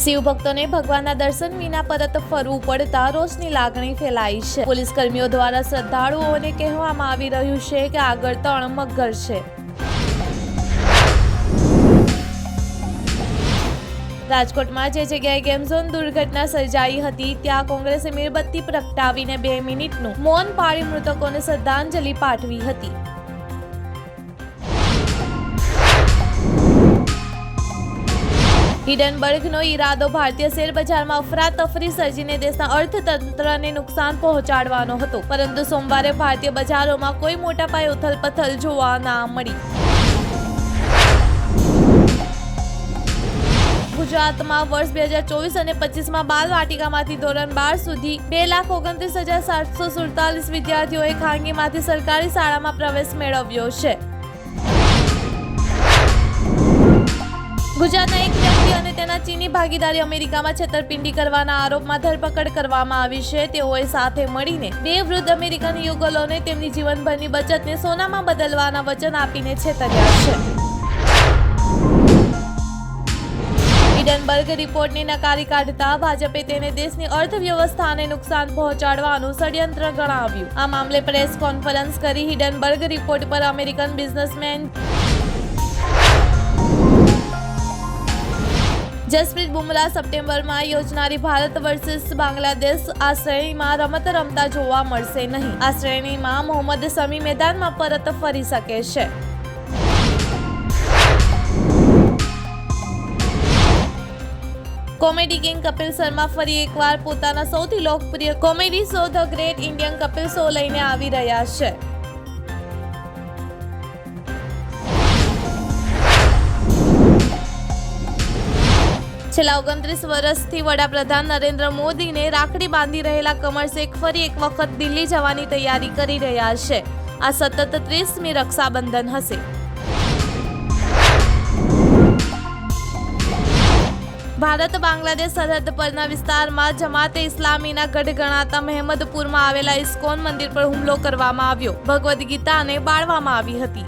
શિવ ભક્તોને ભગવાનના દર્શન વિના પરત ફરવું પડતા રોષની લાગણી ફેલાઈ છે। પોલીસ કર્મીઓ દ્વારા શ્રદ્ધાળુઓને કહેવામાં આવી રહ્યું છે કે આગળ ત્રણ મગર છે। રાજકોટમાં જે જગ્યાએ ગેમ ઝોન દુર્ઘટના સર્જાઈ હતી ત્યાં કોંગ્રેસે મીણબત્તી પ્રગટાવીને 2 મિનિટનું મૌન પાળી મૃતકોને શ્રદ્ધાંજલિ પાઠવી હતી। હિડનબર્ગનો ઈરાદો ભારતીય શેરબજારમાં અફરાતફરી સર્જીને દેશના અર્થતંત્રને નુકસાન પહોંચાડવાનો હતો, પરંતુ સોમવારે ભારતીય બજારોમાં કોઈ મોટા પાયે ઉથલપથલ જોવા ના મળી। ગુજરાતમાં વર્ષ 2024 અને 25માં બાલ વાટિકામાંથી ધોરણ 12 સુધી 2,29,747 વિદ્યાર્થીઓએ ખાનગીમાંથી સરકારી શાળામાં પ્રવેશ મેળવ્યો છે। ગુજરાતના એક વ્યક્તિ અને તેના ચીની ભાગીદારી અમેરિકામાં છેતરપિંડી કરવાના આરોપમાં ધરપકડ કરવામાં આવી છે। તેઓએ સાથે મળીને 2 વૃદ્ધ અમેરિકન યુગલોને તેમની જીવનભરની બચતને સોનામાં બદલવાના વચન આપીને છેતર્યા છે। હિડનબર્ગ રિપોર્ટને નકારી કાઢતા ભાજપે તેને દેશની અર્થવ્યવસ્થાને નુકસાન પહોંચાડવાનું ષડયંત્ર ગણાવ્યું। આ મામલે પ્રેસ કોન્ફરન્સ કરી હિડનબર્ગ રિપોર્ટ પર અમેરિકન બિઝનેસમેન જસપ્રીત બુમરાહ સપ્ટેમ્બરમાં યોજનારી ભારત વર્સિસ બાંગ્લાદેશ આ શ્રેણીમાં રમત રમતા જોવા મળશે નહીં। આ શ્રેણીમાં મોહમ્મદ શમી મેદાનમાં પરત ફરી શકે છે। કોમેડી કિંગ કપિલ શર્મા ફરી એકવાર પોતાના સૌથી લોકપ્રિય comedy show the great Indian Kapil show લઈને આવી રહ્યા છે। છેલ્લા 29 વર્ષથી વડાપ્રધાન નરેન્દ્ર મોદીને રાખડી બાંધી રહેલા કમર શેખ ફરી એક વખત દિલ્હી જવાની તૈયારી કરી રહ્યા છે। આ સતત 30મી રક્ષાબંધન હશે। ભારત બાંગ્લાદેશ સરહદ પરના વિસ્તારમાં જમાતે ઇસ્લામીના ગઢ ગણાતા મહેમદપુરમાં આવેલા ઇસ્કોન મંદિર પર હુમલો કરવામાં આવ્યો। ભગવદ્ ગીતાને બાળવામાં આવી હતી।